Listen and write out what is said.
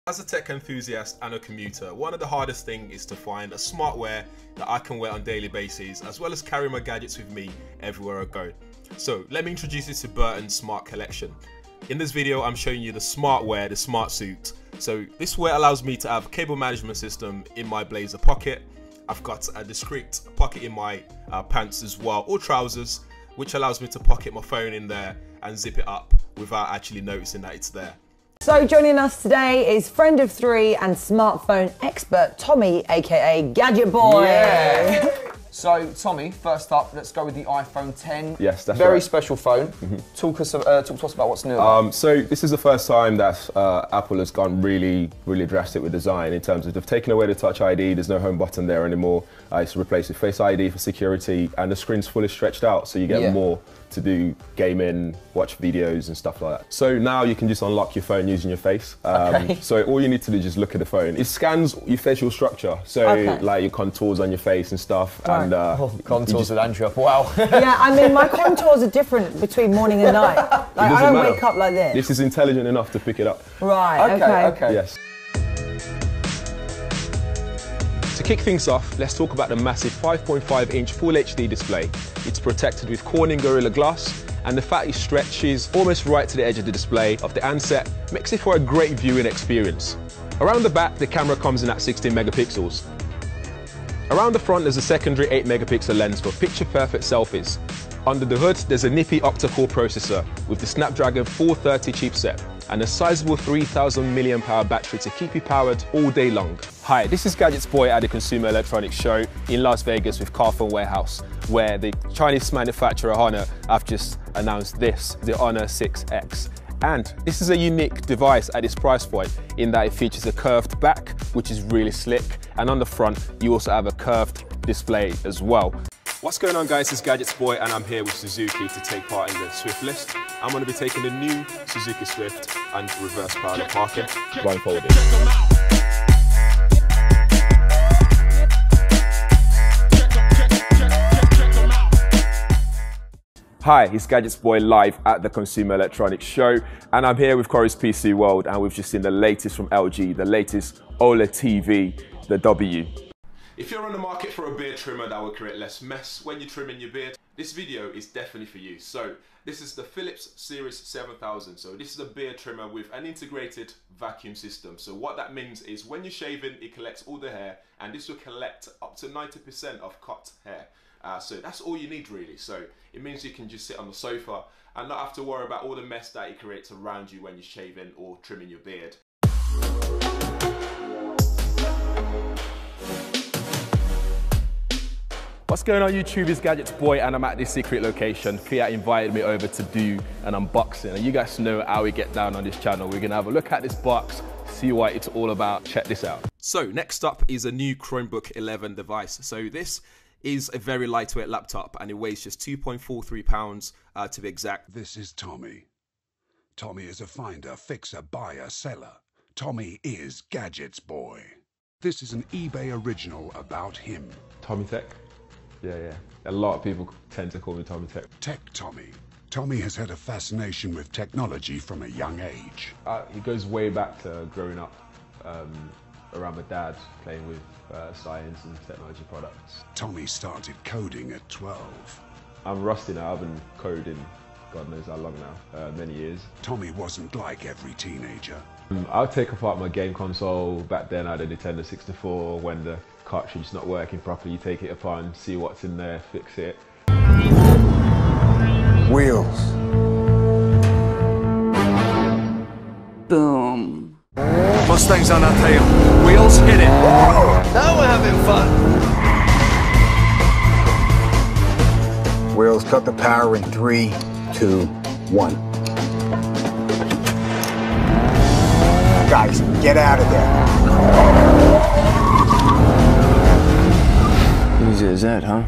As a tech enthusiast and a commuter, one of the hardest things is to find a smartwear that I can wear on a daily basis, as well as carry my gadgets with me everywhere I go. So let me introduce you to Burton's Smart Collection. In this video, I'm showing you the smartwear, the smart suit. So this wear allows me to have a cable management system in my blazer pocket. I've got a discreet pocket in my pants as well, or trousers, which allows me to pocket my phone in there and zip it up without actually noticing that it's there. So joining us today is friend of three and smartphone expert Tommy, aka GadgetsBoy. Yeah. So Tommy, first up, let's go with the iPhone 10. Yes, that's very right. special phone. Talk to us about what's new. So this is the first time that Apple has gone really drastic with design in terms of they've taken away the Touch ID. There's no home button there anymore. It's replaced with Face ID for security, and the screen's fully stretched out, so you get more to do gaming, watch videos and stuff like that. So now you can just unlock your phone using your face. So all you need to do is just look at the phone. It scans your facial structure, so like your contours on your face and stuff. Right. And contours with Andrew. Wow. Yeah, I mean my contours are different between morning and night. Like I don't wake up like this. This is intelligent enough to pick it up. Right. Okay. Yes. To kick things off, let's talk about the massive 5.5-inch Full HD display. It's protected with Corning Gorilla Glass, and the fact it stretches almost right to the edge of the display of the handset makes it for a great viewing experience. Around the back, the camera comes in at 16 megapixels. Around the front, there's a secondary 8 megapixel lens for picture-perfect selfies. Under the hood, there's a nippy octa-core processor with the Snapdragon 430 chipset and a sizable 3,000 mAh battery to keep you powered all day long. Hi, this is GadgetsBoy at the Consumer Electronics Show in Las Vegas with Carphone Warehouse, where the Chinese manufacturer Honor have just announced this, the Honor 6X. And this is a unique device at this price point in that it features a curved back, which is really slick, and on the front you also have a curved display as well. What's going on, guys? It's GadgetsBoy and I'm here with Suzuki to take part in the Swift list. I'm going to be taking the new Suzuki Swift and reverse parallel parking blindfolded. Hi, it's GadgetsBoy live at the Consumer Electronics Show, and I'm here with Corey's PC World, and we've just seen the latest from LG, the latest OLED TV, the W. If you're on the market for a beard trimmer that will create less mess when you're trimming your beard, this video is definitely for you. So this is the Philips Series 7000. So this is a beard trimmer with an integrated vacuum system. So what that means is when you're shaving, it collects all the hair, and this will collect up to 90% of cut hair. So that's all you need really. So it means you can just sit on the sofa and not have to worry about all the mess that it creates around you when you're shaving or trimming your beard. What's going on YouTube? It's GadgetsBoy and I'm at this secret location. Fiat invited me over to do an unboxing, and you guys know how we get down on this channel. We're gonna have a look at this box, see what it's all about. Check this out. So next up is a new Chromebook 11 device. So this is a very lightweight laptop and it weighs just 2.43 pounds to be exact. This is Tommy. Tommy is a finder, fixer, buyer, seller. Tommy is GadgetsBoy. This is an eBay original about him. Tommy Tech? Yeah. A lot of people tend to call me Tommy Tech. Tech Tommy. Tommy has had a fascination with technology from a young age. It goes way back to growing up around my dad, playing with science and technology products. Tommy started coding at 12. I'm rusty now. I've been coding God knows how long now, many years. Tommy wasn't like every teenager. I'll take apart my game console. Back then I had a Nintendo 64. When the cartridge is not working properly, you take it apart and see what's in there, fix it. Wheels. Boom. Mustang's on our tail. Wheels, hit it. Now we're having fun. Wheels, cut the power in 3, 2, 1. Guys, get out of there. Easy as that, huh?